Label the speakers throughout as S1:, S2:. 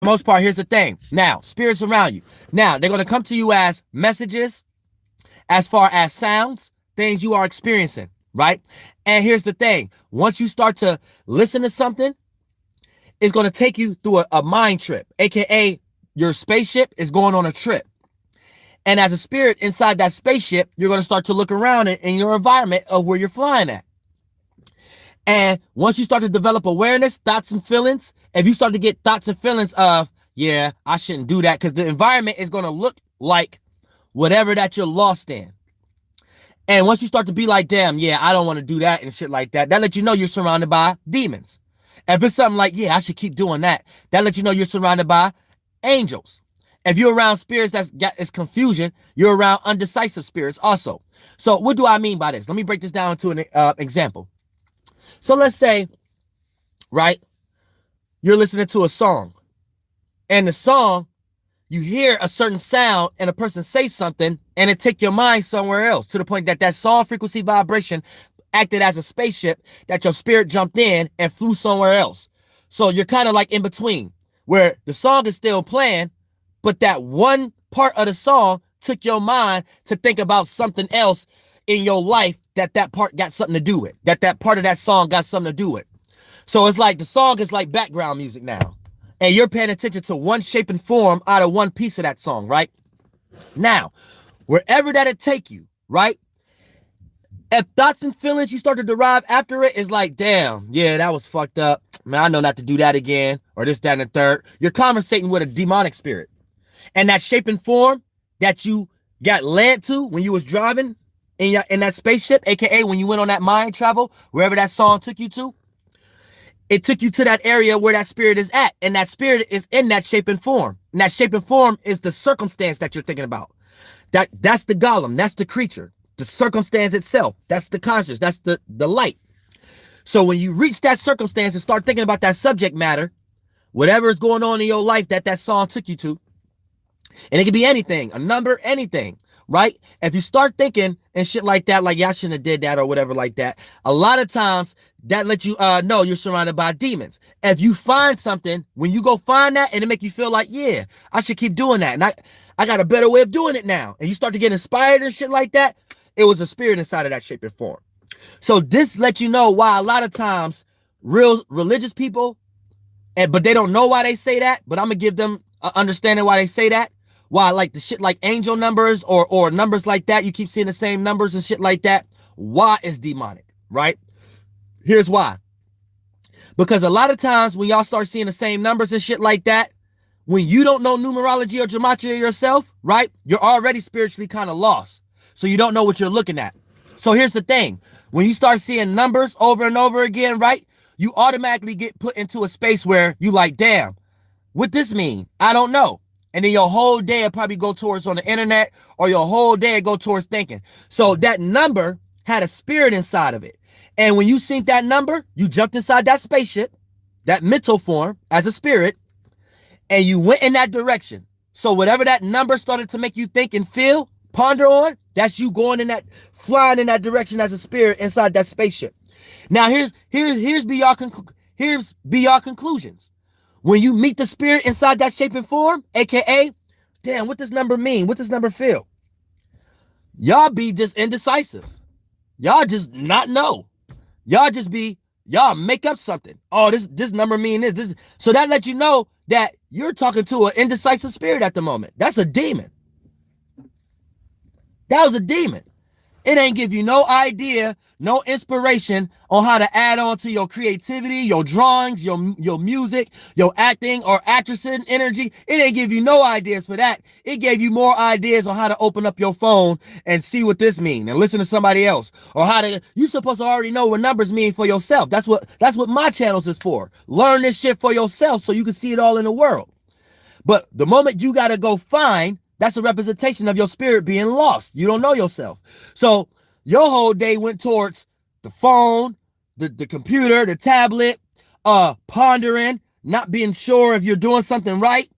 S1: most part, here's the thing. Now, spirits around you. Now, they're going to come to you as messages, as far as sounds, things you are experiencing, right? And here's the thing. Once you start to listen to something, it's going to take you through a mind trip, aka your spaceship is going on a trip. And as a spirit inside that spaceship, you're going to start to look around in your environment of where you're flying at. And once you start to develop awareness, thoughts and feelings, if you start to get thoughts and feelings of, yeah, I shouldn't do that, because the environment is going to look like whatever that you're lost in. And once you start to be like, damn, yeah, I don't want to do that and shit like that, that lets you know you're surrounded by demons. If it's something like, yeah, I should keep doing that, that lets you know you're surrounded by angels. If you're around spirits it's confusion, you're around undecisive spirits also. So what do I mean by this? Let me break this down to an example. So let's say, right, you're listening to a song, and the song, you hear a certain sound and a person say something, and it take your mind somewhere else, to the point that that song frequency vibration acted as a spaceship that your spirit jumped in and flew somewhere else. So you're kind of like in between, where the song is still playing, but that one part of the song took your mind to think about something else in your life that part got something to do with, that part of that song got something to do with. So it's like the song is like background music now, and you're paying attention to one shape and form out of one piece of that song, right? Now, wherever that it take you, right? If thoughts and feelings you start to derive after it is like, damn, yeah, that was fucked up. Man, I know not to do that again, or this, that, and the third. You're conversating with a demonic spirit. And that shape and form that you got led to when you was driving in that spaceship, aka when you went on that mind travel, wherever that song took you to, it took you to that area where that spirit is at. And that spirit is in that shape and form. And that shape and form is the circumstance that you're thinking about. That's the golem. That's the creature. The circumstance itself. That's the conscious. That's the light. So when you reach that circumstance and start thinking about that subject matter, whatever is going on in your life that song took you to, and it could be anything, a number, anything, right? If you start thinking and shit like that, like, yeah, I shouldn't have did that or whatever like that, a lot of times that lets you know you're surrounded by demons. If you find something, when you go find that and it make you feel like, yeah, I should keep doing that, and I got a better way of doing it now, and you start to get inspired and shit like that, it was a spirit inside of that shape and form. So this lets you know why a lot of times real religious people, but they don't know why they say that, but I'm gonna give them understanding why they say that. Why, like the shit like angel numbers or numbers like that, you keep seeing the same numbers and shit like that. Why is demonic, right? Here's why. Because a lot of times when y'all start seeing the same numbers and shit like that, when you don't know numerology or gematria yourself, right, you're already spiritually kind of lost. So you don't know what you're looking at. So here's the thing. When you start seeing numbers over and over again, right, you automatically get put into a space where you like, damn, what this mean? I don't know. And then your whole day will probably go towards on the internet, or your whole day will go towards thinking. So that number had a spirit inside of it. And when you seen that number, you jumped inside that spaceship, that mental form as a spirit, and you went in that direction. So whatever that number started to make you think and feel, ponder on, that's you going in that, flying in that direction as a spirit inside that spaceship. Now here's be your conclusions. When you meet the spirit inside that shape and form, aka, damn, what does number mean? What does number feel? Y'all be just indecisive. Y'all just not know. Y'all make up something. Oh, this number mean this. So that lets you know that you're talking to an indecisive spirit at the moment. That's a demon. That was a demon. It ain't give you no idea, no inspiration on how to add on to your creativity, your drawings, your music, your acting or actressing energy. It ain't give you no ideas for that. It gave you more ideas on how to open up your phone and see what this means and listen to somebody else, or you supposed to already know what numbers mean for yourself. That's what my channels is for. Learn this shit for yourself so you can see it all in the world. But the moment you got to go find, that's a representation of your spirit being lost. You don't know yourself. So your whole day went towards the phone, the computer, the tablet, pondering, not being sure if you're doing something right,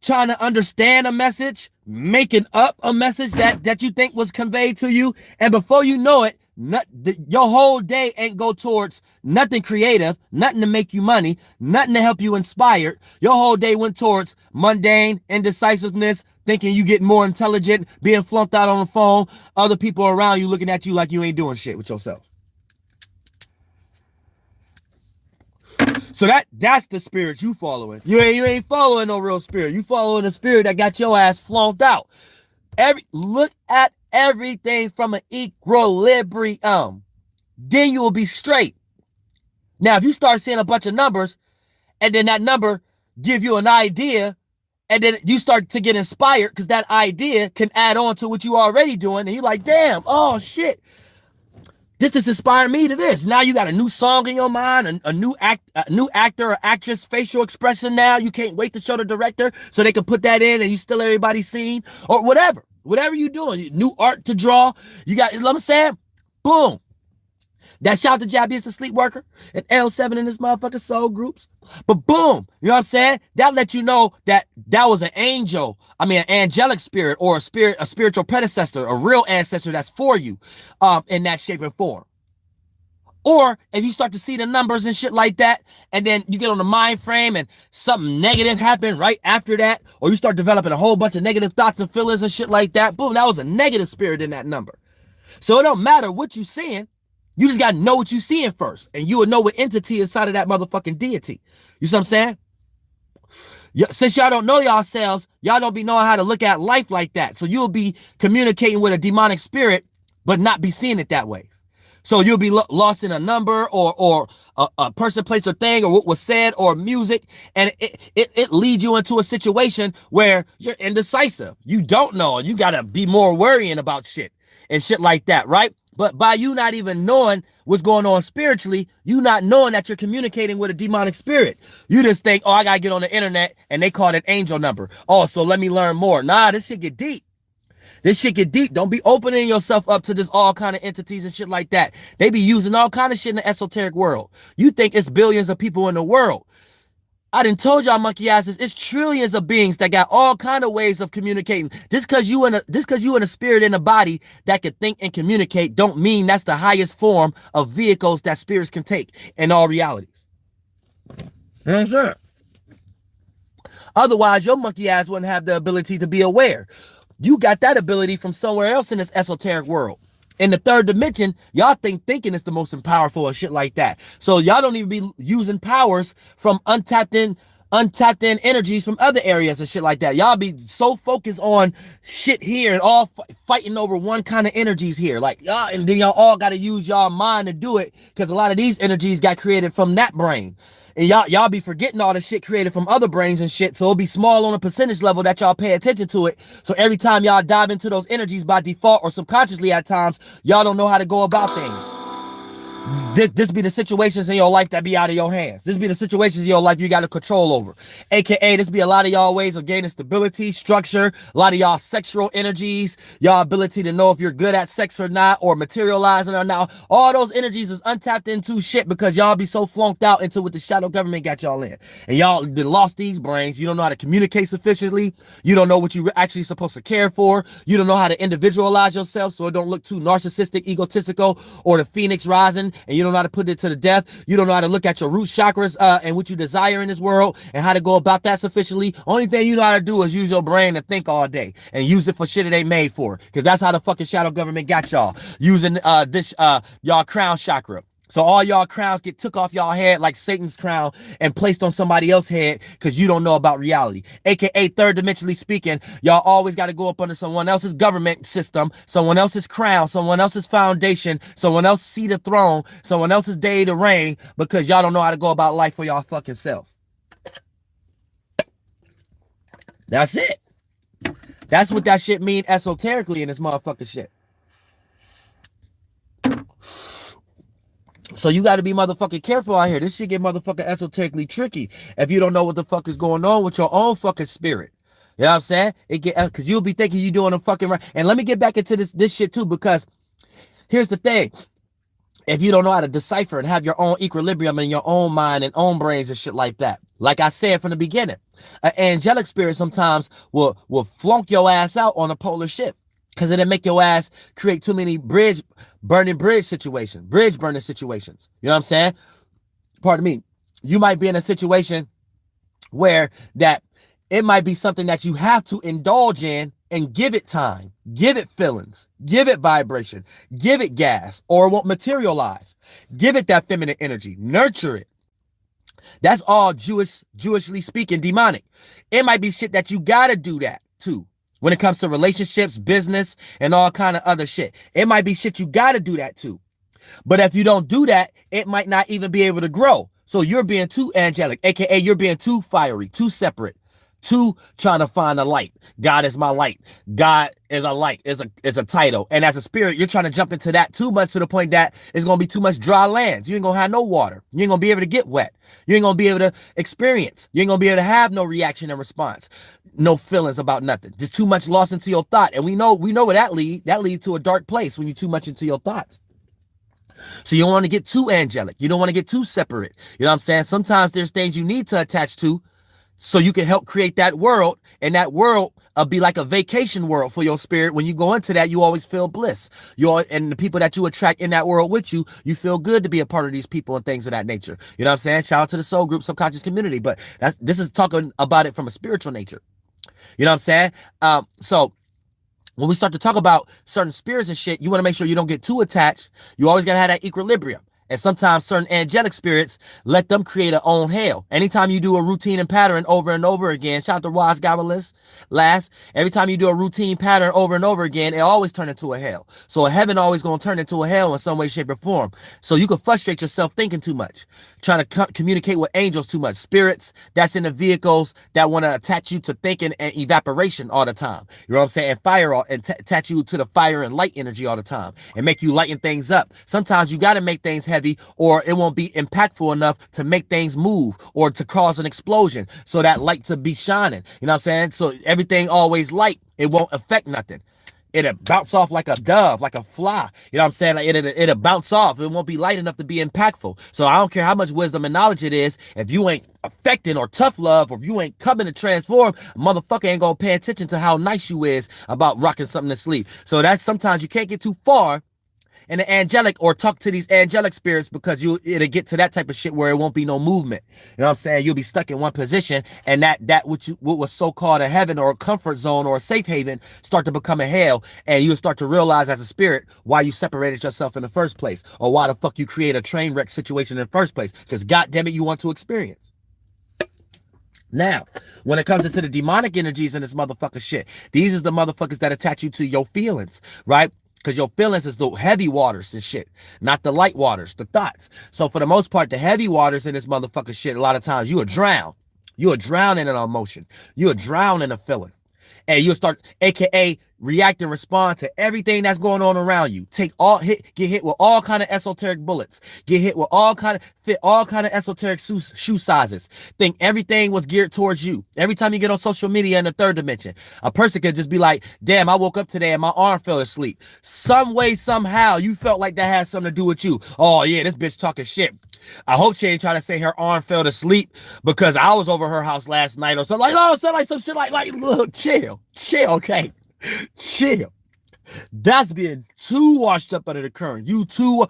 S1: trying to understand a message, making up a message that you think was conveyed to you. And before you know it, your whole day ain't go towards nothing creative, nothing to make you money, nothing to help you inspired. Your whole day went towards mundane, indecisiveness, thinking you get more intelligent, being flunked out on the phone, other people around you looking at you like you ain't doing shit with yourself. So that's the spirit you following. You ain't following no real spirit. You following a spirit that got your ass flunked out. Look at everything from an equilibrium. Then you will be straight. Now, if you start seeing a bunch of numbers, and then that number give you an idea, and then you start to get inspired because that idea can add on to what you already doing, and you're like, damn, oh shit. This has inspired me to this. Now you got a new song in your mind, a new actor or actress facial expression now. You can't wait to show the director so they can put that in and you still everybody's scene or whatever. Whatever you doing, new art to draw. You got, you know what I'm saying? Boom. That shout to Jabby is the sleepwalker and L7 in this motherfucking soul groups. But boom, you know what I'm saying? That let you know that that was an angel. I mean, an angelic spirit or a spiritual predecessor, a real ancestor that's for you in that shape and form. Or if you start to see the numbers and shit like that, and then you get on the mind frame and something negative happened right after that, or you start developing a whole bunch of negative thoughts and feelings and shit like that, boom, that was a negative spirit in that number. So it don't matter what you're seeing. You just got to know what you're seeing first, and you will know what entity inside of that motherfucking deity. You see what I'm saying? Since y'all don't know yourselves, y'all don't be knowing how to look at life like that. So you'll be communicating with a demonic spirit, but not be seeing it that way. So you'll be lost in a number or a person, place, or thing, or what was said, or music, and it leads you into a situation where you're indecisive. You don't know, and you got to be more worrying about shit and shit like that, right? But by you not even knowing what's going on spiritually, you not knowing that you're communicating with a demonic spirit. You just think, oh, I got to get on the internet and they call it angel number. Oh, so let me learn more. Nah, this shit get deep. This shit get deep. Don't be opening yourself up to this all kind of entities and shit like that. They be using all kind of shit in the esoteric world. You think it's billions of people in the world. I done told y'all monkey asses, it's trillions of beings that got all kind of ways of communicating. Just cause you in a spirit in a body that can think and communicate don't mean that's the highest form of vehicles that spirits can take in all realities. Yes, sir. Otherwise, your monkey ass wouldn't have the ability to be aware. You got that ability from somewhere else in this esoteric world. In the third dimension, y'all think thinking is the most powerful and shit like that. So y'all don't even be using powers from untapped in energies from other areas and shit like that. Y'all be so focused on shit here and all fighting over one kind of energies here. Like y'all, and then y'all all got to use y'all mind to do it because a lot of these energies got created from that brain. And y'all be forgetting all the shit created from other brains and shit. So it'll be small on a percentage level that y'all pay attention to it. So every time y'all dive into those energies by default or subconsciously at times, y'all don't know how to go about things. This be the situations in your life that be out of your hands. This be the situations in your life you got to control over. AKA, this be a lot of y'all ways of gaining stability, structure, a lot of y'all sexual energies, y'all ability to know if you're good at sex or not, or materializing or not. All those energies is untapped into shit because y'all be so flunked out into what the shadow government got y'all in. And y'all been lost these brains. You don't know how to communicate sufficiently. You don't know what you actually supposed to care for. You don't know how to individualize yourself so it don't look too narcissistic, egotistical, or the phoenix rising. And you don't know how to put it to the death. You don't know how to look at your root chakras and what you desire in this world and how to go about that sufficiently. Only thing you know how to do is use your brain to think all day and use it for shit it ain't made for. Because that's how the fucking shadow government got y'all. Using this y'all crown chakra. So all y'all crowns get took off y'all head like Satan's crown and placed on somebody else's head because you don't know about reality. AKA third dimensionally speaking, y'all always got to go up under someone else's government system, someone else's crown, someone else's foundation, someone else's seat of throne, someone else's day to reign because y'all don't know how to go about life for y'all fucking self. That's it. That's what that shit mean esoterically in this motherfucking shit. So you got to be motherfucking careful out here. This shit get motherfucking esoterically tricky if you don't know what the fuck is going on with your own fucking spirit. You know what I'm saying? It get because you'll be thinking you doing the fucking right. And let me get back into this shit too, because here's the thing. If you don't know how to decipher and have your own equilibrium in your own mind and own brains and shit like that, like I said from the beginning, an angelic spirit sometimes will flunk your ass out on a polar shift. Because it'll make your ass create too many bridge burning situations. You know what I'm saying? Pardon me. You might be in a situation where that it might be something that you have to indulge in and give it time, give it feelings, give it vibration, give it gas, or it won't materialize. Give it that feminine energy, nurture it. That's all Jewishly speaking, demonic. It might be shit that you gotta do that too. When it comes to relationships, business, and all kind of other shit. It might be shit you gotta do that too. But if you don't do that, it might not even be able to grow. So you're being too angelic, aka you're being too fiery, too separate, too trying to find a light. God is my light. God is a light, is a title. And as a spirit, you're trying to jump into that too much to the point that it's gonna be too much dry lands. You ain't gonna have no water. You ain't gonna be able to get wet. You ain't gonna be able to experience. You ain't gonna be able to have no reaction and response. No feelings about nothing. Just too much lost into your thought. And we know where that leads. That leads to a dark place when you're too much into your thoughts. So you don't want to get too angelic. You don't want to get too separate. You know what I'm saying? Sometimes there's things you need to attach to so you can help create that world. And that world be like a vacation world for your spirit. When you go into that, you always feel bliss. And the people that you attract in that world with you, you feel good to be a part of these people and things of that nature. You know what I'm saying? Shout out to the soul group, subconscious community. But this is talking about it from a spiritual nature. You know what I'm saying? So when we start to talk about certain spirits and shit, you want to make sure you don't get too attached. You always got to have that equilibrium. And sometimes certain angelic spirits, let them create their own hell. Anytime you do a routine and pattern over and over again, shout out to Wise Gobblerless, last. Every time you do a routine pattern over and over again, it always turns into a hell. So a heaven always going to turn into a hell in some way, shape, or form. So you can frustrate yourself thinking too much, trying to communicate with angels too much. Spirits that's in the vehicles that want to attach you to thinking and evaporation all the time. You know what I'm saying? And fire and attach you to the fire and light energy all the time and make you lighten things up. Sometimes you got to make things heavy, or it won't be impactful enough to make things move or to cause an explosion. So that light to be shining. You know what I'm saying? So everything always light. It won't affect nothing. It'll bounce off like a dove, like a fly. You know what I'm saying? Like it'll bounce off. It won't be light enough to be impactful. So I don't care how much wisdom and knowledge it is. If you ain't affecting or tough love, or if you ain't coming to transform, a motherfucker ain't gonna pay attention to how nice you is about rocking something to sleep. So that's sometimes you can't get too far in the angelic or talk to these angelic spirits, because it'll get to that type of shit where it won't be no movement. You know what I'm saying? You'll be stuck in one position, and that what was so-called a heaven or a comfort zone or a safe haven start to become a hell, and you'll start to realize as a spirit why you separated yourself in the first place, or why the fuck you create a train wreck situation in the first place, because goddamn it, you want to experience. Now, when it comes into the demonic energies in this motherfucker shit, these is the motherfuckers that attach you to your feelings, right? Because your feelings is the heavy waters and shit, not the light waters, the thoughts. So for the most part, the heavy waters in this motherfucker shit, a lot of times you will drown. You will drown in an emotion. You will drown in a feeling. And you'll start, aka react and respond to everything that's going on around you. Get hit with all kind of esoteric bullets. Get hit with all kind of esoteric shoe sizes. Think everything was geared towards you. Every time you get on social media in the third dimension, a person could just be like, damn, I woke up today and my arm fell asleep. Some way, somehow, you felt like that had something to do with you. Oh yeah, this bitch talking shit. I hope she ain't trying to say her arm fell asleep because I was over her house last night or something. Like, oh, sound like some shit like, look, chill, okay? Chill. That's being too washed up under the current. You too,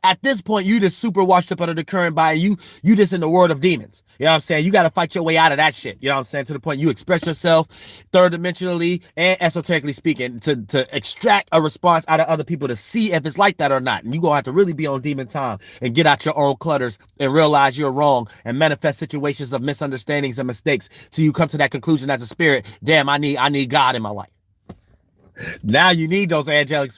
S1: at this point, you just super washed up under the current by you just in the world of demons. You know what I'm saying? You got to fight your way out of that shit. You know what I'm saying? To the point you express yourself third dimensionally and esoterically speaking to extract a response out of other people to see if it's like that or not. And you're going to have to really be on demon time and get out your own clutters and realize you're wrong and manifest situations of misunderstandings and mistakes till you come to that conclusion as a spirit. Damn, I need God in my life. Now you need those angelic